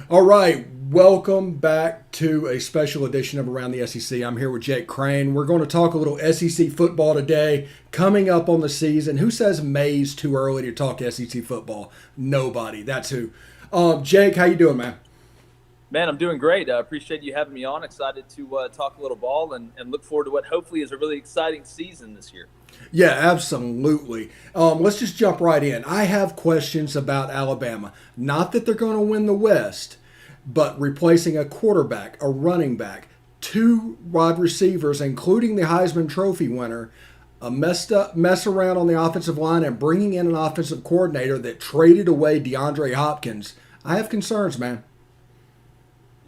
All right, welcome back to a special edition of Around the SEC. I'm here with Jake Crain. We're going to talk a little SEC football today. Coming up on the season, who says May's too early to talk SEC football? Nobody. That's who. Jake, how you doing, man? Man, I'm doing great. I appreciate you having me on. Excited to talk a little ball and look forward to what hopefully is a really exciting season this year. Yeah, absolutely. Let's just jump right in. I have questions about Alabama. Not that they're going to win the West, but replacing a quarterback, a running back, two wide receivers, including the Heisman Trophy winner, a mess around on the offensive line, and bringing in an offensive coordinator that traded away DeAndre Hopkins. I have concerns, man.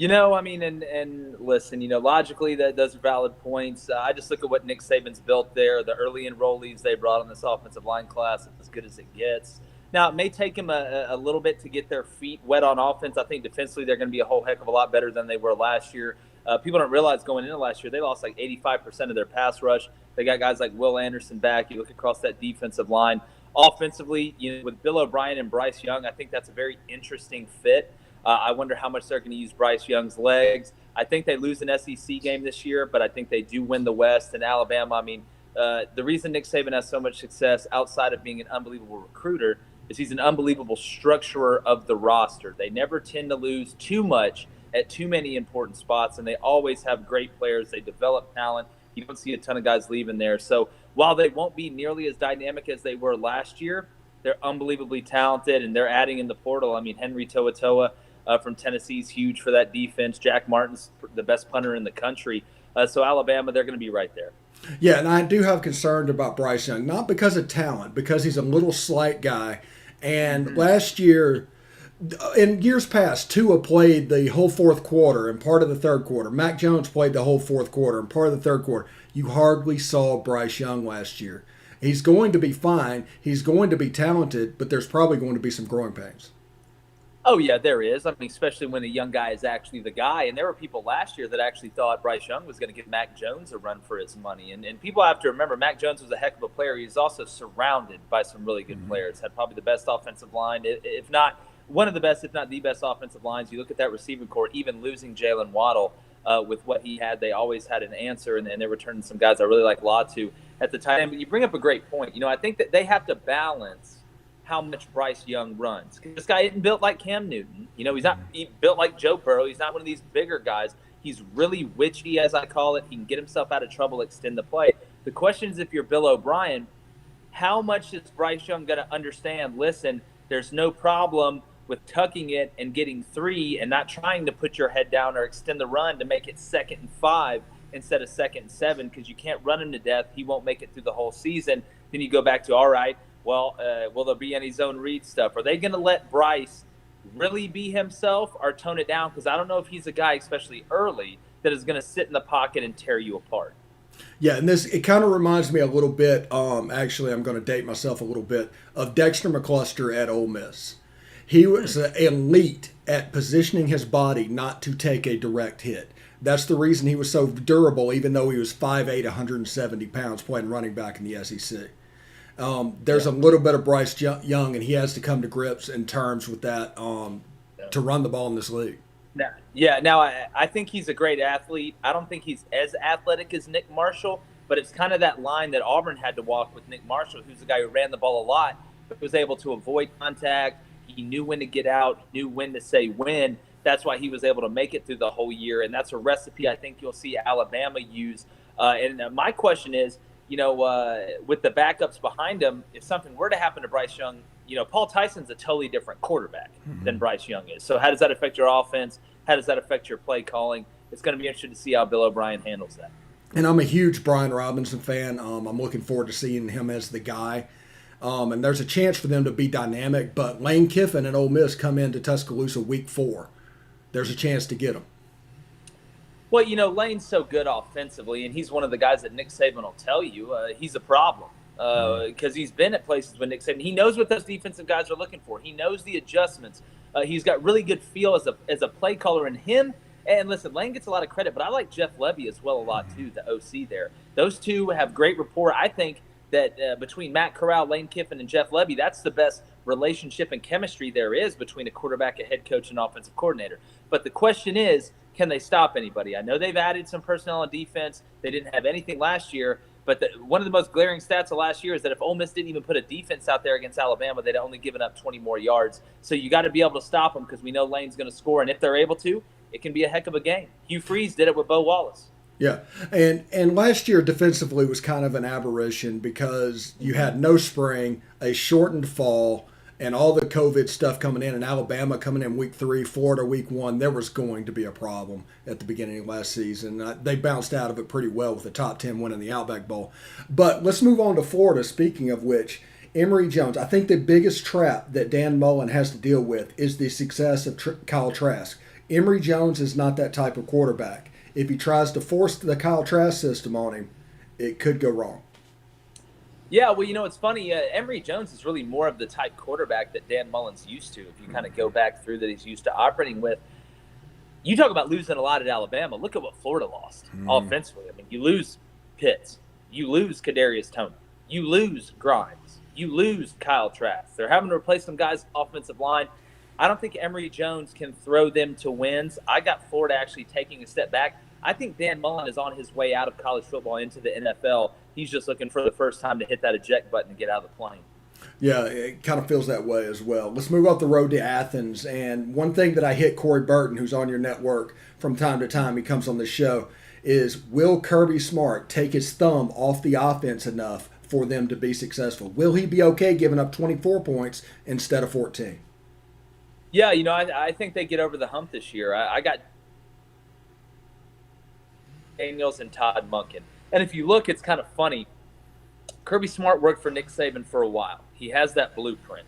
And listen, logically those are valid points. I just look at what Nick Saban's built there. The early enrollees they brought on this offensive line class, it's as good as it gets. Now, it may take them a little bit to get their feet wet on offense. I think defensively they're going to be a whole heck of a lot better than they were last year. People don't realize going into last year, they lost like 85% of their pass rush. They got guys like Will Anderson back. You look across that defensive line. Offensively, with Bill O'Brien and Bryce Young, I think that's a very interesting fit. I wonder how much they're going to use Bryce Young's legs. I think they lose an SEC game this year, but I think they do win the West. And Alabama, the reason Nick Saban has so much success outside of being an unbelievable recruiter is he's an unbelievable structurer of the roster. They never tend to lose too much at too many important spots, and they always have great players. They develop talent. You don't see a ton of guys leaving there. So while they won't be nearly as dynamic as they were last year, they're unbelievably talented, and they're adding in the portal. Henry To'oTo'o from Tennessee is huge for that defense. Jack Martin's the best punter in the country. So Alabama, they're going to be right there. Yeah, and I do have concerns about Bryce Young, not because of talent, because he's a little slight guy. And last year, in years past, Tua played the whole fourth quarter and part of the third quarter. Mac Jones played the whole fourth quarter and part of the third quarter. You hardly saw Bryce Young last year. He's going to be fine. He's going to be talented, but there's probably going to be some growing pains. Oh, yeah, there is. Especially when a young guy is actually the guy. And there were people last year that actually thought Bryce Young was going to give Mac Jones a run for his money. And people have to remember, Mac Jones was a heck of a player. He's also surrounded by some really good players. Had probably the best offensive line, if not one of the best, if not the best offensive lines. You look at that receiving core, even losing Jalen Waddle with what he had, they always had an answer. And they're returning some guys I really like Latu at the tight end. But you bring up a great point. I think that they have to balance how much Bryce Young runs. This guy isn't built like Cam Newton. He's not built like Joe Burrow. He's not one of these bigger guys. He's really witchy, as I call it. He can get himself out of trouble, extend the play. The question is, if you're Bill O'Brien, how much is Bryce Young going to understand? Listen, there's no problem with tucking it and getting three and not trying to put your head down or extend the run to make it 2nd and 5 instead of 2nd and 7 because you can't run him to death. He won't make it through the whole season. Then you go back to, all right, well, will there be any zone read stuff? Are they going to let Bryce really be himself or tone it down? Because I don't know if he's a guy, especially early, that is going to sit in the pocket and tear you apart. Yeah, and it kind of reminds me a little bit. Actually, I'm going to date myself a little bit of Dexter McCluster at Ole Miss. He was elite at positioning his body not to take a direct hit. That's the reason he was so durable, even though he was 5'8", 170 pounds, playing running back in the SEC. There's a little bit of Bryce Young, and he has to come to grips and terms with that to run the ball in this league. Now I think he's a great athlete. I don't think he's as athletic as Nick Marshall, but it's kind of that line that Auburn had to walk with Nick Marshall, who's a guy who ran the ball a lot, but was able to avoid contact. He knew when to get out, knew when to say when. That's why he was able to make it through the whole year, and that's a recipe I think you'll see Alabama use. My question is, with the backups behind him, if something were to happen to Bryce Young, Paul Tyson's a totally different quarterback than Bryce Young is. So how does that affect your offense? How does that affect your play calling? It's going to be interesting to see how Bill O'Brien handles that. And I'm a huge Brian Robinson fan. I'm looking forward to seeing him as the guy. And there's a chance for them to be dynamic, but Lane Kiffin and Ole Miss come into Tuscaloosa week 4. There's a chance to get them. Well, Lane's so good offensively, and he's one of the guys that Nick Saban will tell you he's a problem because he's been at places with Nick Saban. He knows what those defensive guys are looking for. He knows the adjustments. He's got really good feel as a play caller in him. And listen, Lane gets a lot of credit, but I like Jeff Levy as well a lot too, the OC there. Those two have great rapport. I think that between Matt Corral, Lane Kiffin, and Jeff Levy, that's the best relationship and chemistry there is between a quarterback, a head coach, and offensive coordinator. But the question is, can they stop anybody? I know they've added some personnel on defense. They didn't have anything last year. But one of the most glaring stats of last year is that if Ole Miss didn't even put a defense out there against Alabama, they'd only given up 20 more yards. So you got to be able to stop them because we know Lane's going to score. And if they're able to, it can be a heck of a game. Hugh Freeze did it with Bo Wallace. Yeah, and last year defensively was kind of an aberration because you had no spring, a shortened fall, and all the COVID stuff coming in, and Alabama coming in week 3, Florida week 1. There was going to be a problem at the beginning of last season. They bounced out of it pretty well with the top 10 win in the Outback Bowl. But let's move on to Florida. Speaking of which, Emory Jones. I think the biggest trap that Dan Mullen has to deal with is the success of Kyle Trask. Emory Jones is not that type of quarterback. If he tries to force the Kyle Trask system on him, it could go wrong. Yeah, well, it's funny. Emory Jones is really more of the type quarterback that Dan Mullen's used to. If you kind of go back through that he's used to operating with. You talk about losing a lot at Alabama. Look at what Florida lost offensively. I mean, you lose Pitts. You lose Kadarius Toney. You lose Grimes. You lose Kyle Trask. They're having to replace some guys offensive line. I don't think Emory Jones can throw them to wins. I got Florida actually taking a step back. I think Dan Mullen is on his way out of college football into the NFL. He's just looking for the first time to hit that eject button and get out of the plane. Yeah, it kind of feels that way as well. Let's move off the road to Athens. And one thing that I hit Corey Burton, who's on your network from time to time, he comes on the show, is will Kirby Smart take his thumb off the offense enough for them to be successful? Will he be okay giving up 24 points instead of 14? Yeah, I think they get over the hump this year. I got Daniels and Todd Monken. And if you look, it's kind of funny. Kirby Smart worked for Nick Saban for a while. He has that blueprint.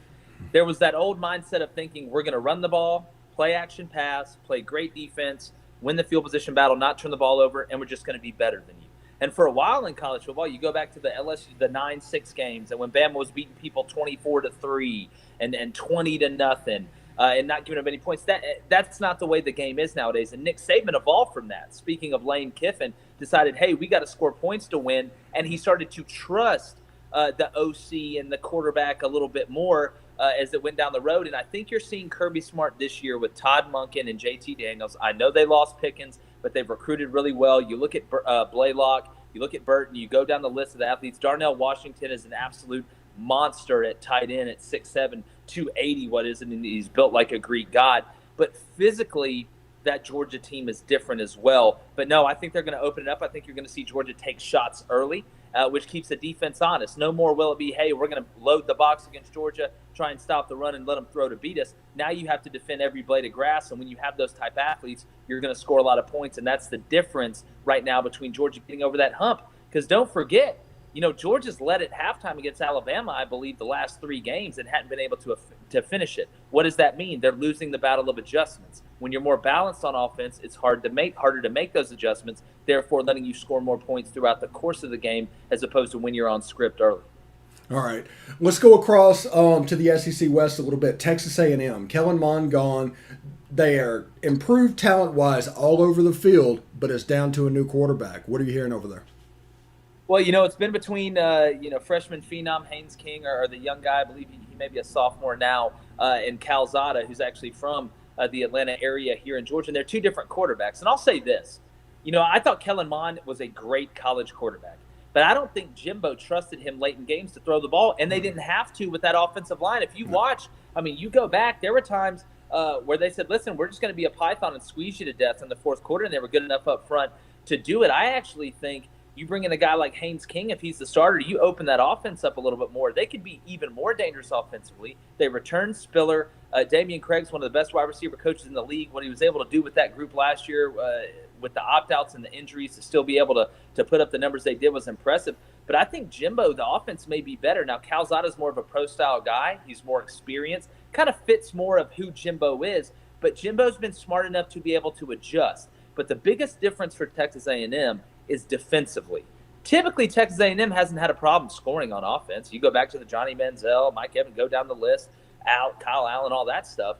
There was that old mindset of thinking we're going to run the ball, play action pass, play great defense, win the field position battle, not turn the ball over, and we're just going to be better than you. And for a while in college football, you go back to the LSU, the 9-6 games, and when Bama was beating people 24-3 and 20-0. And not giving up any points. That's not the way the game is nowadays. And Nick Saban evolved from that. Speaking of Lane Kiffin, decided, hey, we got to score points to win. And he started to trust the OC and the quarterback a little bit more as it went down the road. And I think you're seeing Kirby Smart this year with Todd Monken and JT Daniels. I know they lost Pickens, but they've recruited really well. You look at Blaylock, you look at Burton, you go down the list of the athletes. Darnell Washington is an absolute monster at tight end at 6'7", 280, what is it? And he's built like a Greek god. But physically, that Georgia team is different as well. But no, I think they're going to open it up. I think you're going to see Georgia take shots early, which keeps the defense honest. No more will it be, hey, we're going to load the box against Georgia, try and stop the run and let them throw to beat us. Now you have to defend every blade of grass, and when you have those type athletes, you're going to score a lot of points, and that's the difference right now between Georgia getting over that hump. Because don't forget, Georgia's led at halftime against Alabama, I believe, the last 3 games and hadn't been able to finish it. What does that mean? They're losing the battle of adjustments. When you're more balanced on offense, it's harder to make those adjustments, therefore letting you score more points throughout the course of the game as opposed to when you're on script early. All right. Let's go across to the SEC West a little bit. Texas A&M. Kellen Mond gone. They are improved talent-wise all over the field, but it's down to a new quarterback. What are you hearing over there? Well, it's been between, freshman phenom Haynes King or the young guy, I believe he may be a sophomore now, and Calzada, who's actually from the Atlanta area here in Georgia. And they're 2 different quarterbacks. And I'll say this, I thought Kellen Mond was a great college quarterback, but I don't think Jimbo trusted him late in games to throw the ball, and they didn't have to with that offensive line. If you watch, you go back, there were times where they said, listen, we're just going to be a python and squeeze you to death in the fourth quarter, and they were good enough up front to do it. I actually think you bring in a guy like Haynes King, if he's the starter, you open that offense up a little bit more. They could be even more dangerous offensively. They return Spiller. Damian Craig's one of the best wide receiver coaches in the league. What he was able to do with that group last year with the opt-outs and the injuries to still be able to put up the numbers they did was impressive. But I think Jimbo, the offense may be better. Now, Calzada's more of a pro-style guy. He's more experienced. Kind of fits more of who Jimbo is. But Jimbo's been smart enough to be able to adjust. But the biggest difference for Texas A&M is defensively. Typically, Texas A&M hasn't had a problem scoring on offense. You go back to the Johnny Manziel, Mike Evans, go down the list, Kyle Allen, all that stuff.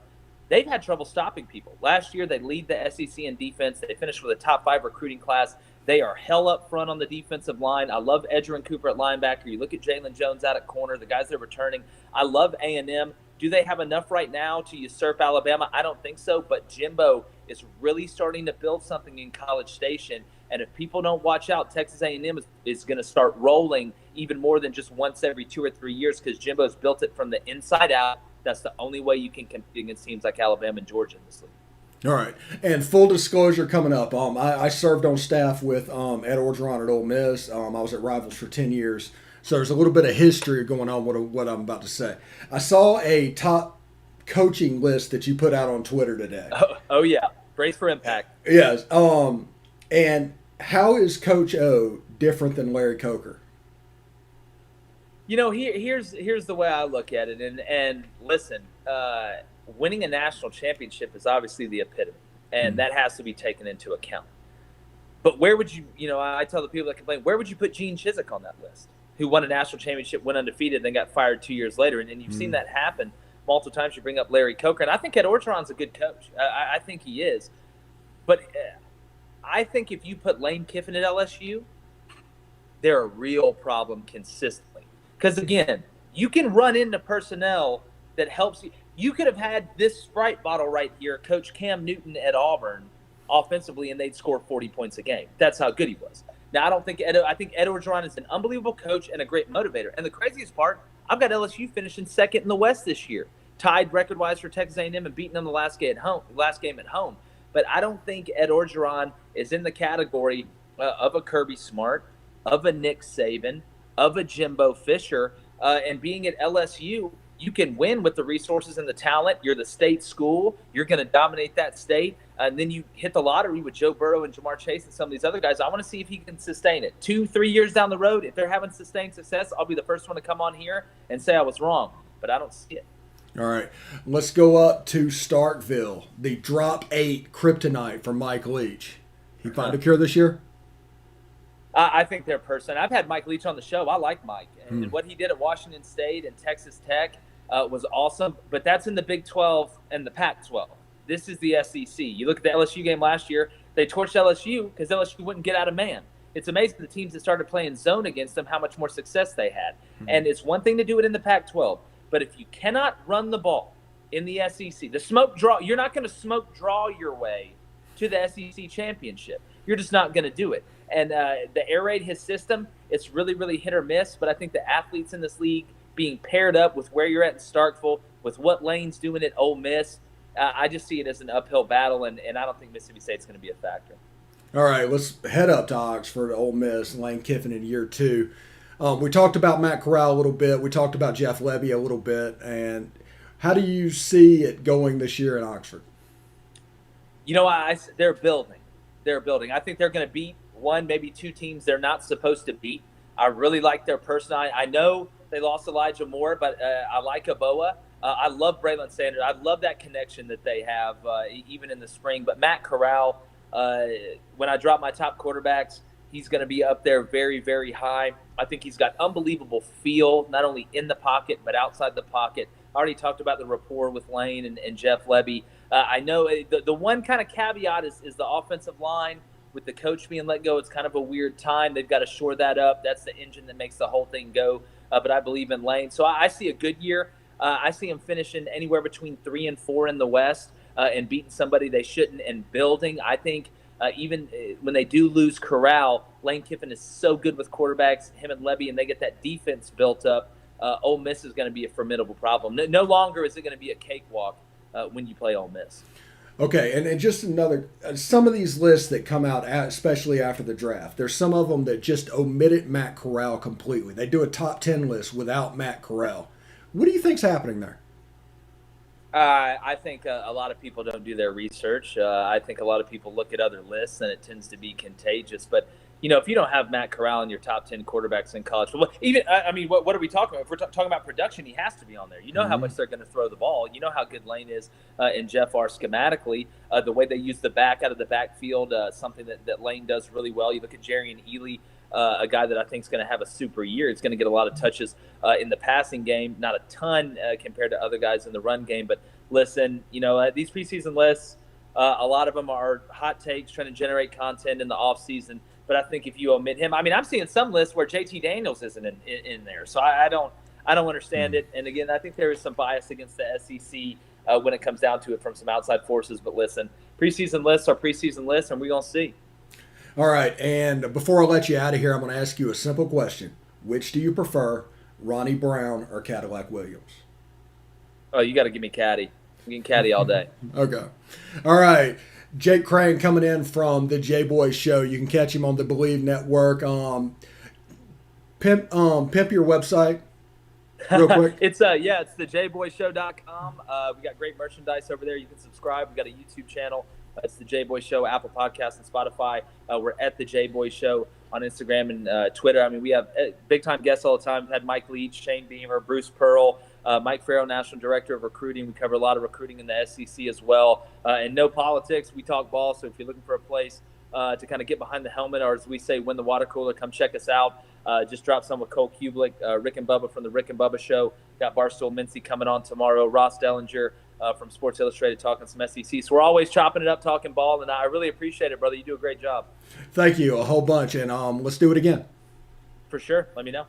They've had trouble stopping people. Last year, they lead the SEC in defense. They finished with a top 5 recruiting class. They are hell up front on the defensive line. I love Edgerrin Cooper at linebacker. You look at Jalen Jones out at corner, the guys that are returning. I love A&M. Do they have enough right now to usurp Alabama? I don't think so, but Jimbo is really starting to build something in College Station. And if people don't watch out, Texas A&M is going to start rolling even more than just once every 2 or 3 years because Jimbo's built it from the inside out. That's the only way you can compete against teams like Alabama and Georgia in this league. All right, and full disclosure coming up. I served on staff with Ed Orgeron at Ole Miss. I was at Rivals for 10 years, so there's a little bit of history going on with what I'm about to say. I saw a top coaching list that you put out on Twitter today. Oh yeah, brace for impact. Yes. And how is Coach O different than Larry Coker? Here's the way I look at it, and listen, winning a national championship is obviously the epitome, and that has to be taken into account. But where would you, I tell the people that complain, where would you put Gene Chizik on that list, who won a national championship, went undefeated, then got fired 2 years later? And you've seen that happen multiple times. You bring up Larry Coker, and I think Ed Orgeron's a good coach. I think he is. But I think if you put Lane Kiffin at LSU, they're a real problem consistently. Because, again, you can run into personnel that helps you. You could have had this Sprite bottle right here, Coach Cam Newton at Auburn, offensively, and they'd score 40 points a game. That's how good he was. Now, I think Ed Orgeron is an unbelievable coach and a great motivator. And the craziest part, I've got LSU finishing second in the West this year, tied record-wise for Texas A&M and beating them the last game at home. But I don't think Ed Orgeron is in the category of a Kirby Smart, of a Nick Saban, of a Jimbo Fisher, and being at LSU, you can win with the resources and the talent. You're the state school. You're going to dominate that state. And then you hit the lottery with Joe Burrow and Jamar Chase and some of these other guys. I want to see if he can sustain it. 2-3 years down the road, if they're having sustained success, I'll be the first one to come on here and say I was wrong. But I don't see it. All right, let's go up to Starkville. The drop 8 kryptonite for Mike Leach. He find a cure this year? I think they're person. I've had Mike Leach on the show. I like Mike. And what he did at Washington State and Texas Tech was awesome. But that's in the Big 12 and the Pac-12. This is the SEC. You look at the LSU game last year, they torched LSU because LSU wouldn't get out of man. It's amazing the teams that started playing zone against them, how much more success they had. And it's one thing to do it in the Pac-12. But if you cannot run the ball in the SEC, the smoke draw, you're not going to smoke draw your way to the SEC championship. You're just not going to do it. And the air raid, his system, it's really, really hit or miss. But I think the athletes in this league being paired up with where you're at in Starkville, with what Lane's doing at Ole Miss, I just see it as an uphill battle, and I don't think Mississippi State's going to be a factor. All right, let's head up to Oxford, Ole Miss, and Lane Kiffin in year 2. We talked about Matt Corral a little bit. We talked about Jeff Lebby a little bit. And how do you see it going this year in Oxford? They're building. They're building. I think they're going to beat one, maybe 2 teams they're not supposed to beat. I really like their person. I know they lost Elijah Moore, but I like Aboa. I love Braylon Sanders. I love that connection that they have, even in the spring. But Matt Corral, when I drop my top quarterbacks, he's going to be up there very, very high. I think he's got unbelievable feel, not only in the pocket, but outside the pocket. I already talked about the rapport with Lane and Jeff Lebby. I know the one kind of caveat is the offensive line. With the coach being let go, it's kind of a weird time. They've got to shore that up. That's the engine that makes the whole thing go. But I believe in Lane. So I see a good year. I see him finishing anywhere between 3 and 4 in the West and beating somebody they shouldn't and building. I think even when they do lose Corral, Lane Kiffin is so good with quarterbacks, him and Lebby, and they get that defense built up. Ole Miss is going to be a formidable problem. No longer is it going to be a cakewalk when you play Ole Miss. Okay, and just another, some of these lists that come out, especially after the draft, there's some of them that just omitted Matt Corral completely. They do a top 10 list without Matt Corral. What do you think's happening there? I think a lot of people don't do their research. I think a lot of people look at other lists, and it tends to be contagious. But, if you don't have Matt Corral in your top 10 quarterbacks in college football, what are we talking about? If we're talking about production, he has to be on there. You know how much they're going to throw the ball. You know how good Lane is and Jeff are schematically. The way they use the back out of the backfield, something that Lane does really well. You look at Jerry and Ely, a guy that I think is going to have a super year. He's going to get a lot of touches in the passing game, not a ton compared to other guys in the run game. But listen, these preseason lists, a lot of them are hot takes trying to generate content in the offseason. But I think if you omit him, I'm seeing some lists where JT Daniels isn't in there. So I I don't understand it. And again, I think there is some bias against the SEC when it comes down to it from some outside forces. But listen, preseason lists are preseason lists, and we're going to see. All right, and before I let you out of here, I'm going to ask you a simple question. Which do you prefer, Ronnie Brown or Cadillac Williams? Oh, you got to give me Caddy. I'm getting Caddy all day. Okay. All right. Jake Crain coming in from the J Boys Show. You can catch him on the Believe Network. Pimp your website real quick. It's thejboyshow.com. We got great merchandise over there. You can subscribe. We got a YouTube channel. It's the J Boy Show, Apple Podcasts, and Spotify. We're at the J Boy Show on Instagram and Twitter. I mean, we have big time guests all the time. We've had Mike Leach, Shane Beamer, Bruce Pearl, Mike Farrell, National Director of Recruiting. We cover a lot of recruiting in the SEC as well. And no politics. We talk ball. So if you're looking for a place to kind of get behind the helmet, or as we say, win the water cooler, come check us out. Just dropped some with Cole Kubelik, Rick and Bubba from the Rick and Bubba Show. Got Barstool Mincy coming on tomorrow. Ross Dellinger from Sports Illustrated talking some SEC. So we're always chopping it up, talking ball, and I really appreciate it, brother. You do a great job. Thank you a whole bunch, and let's do it again. For sure. Let me know.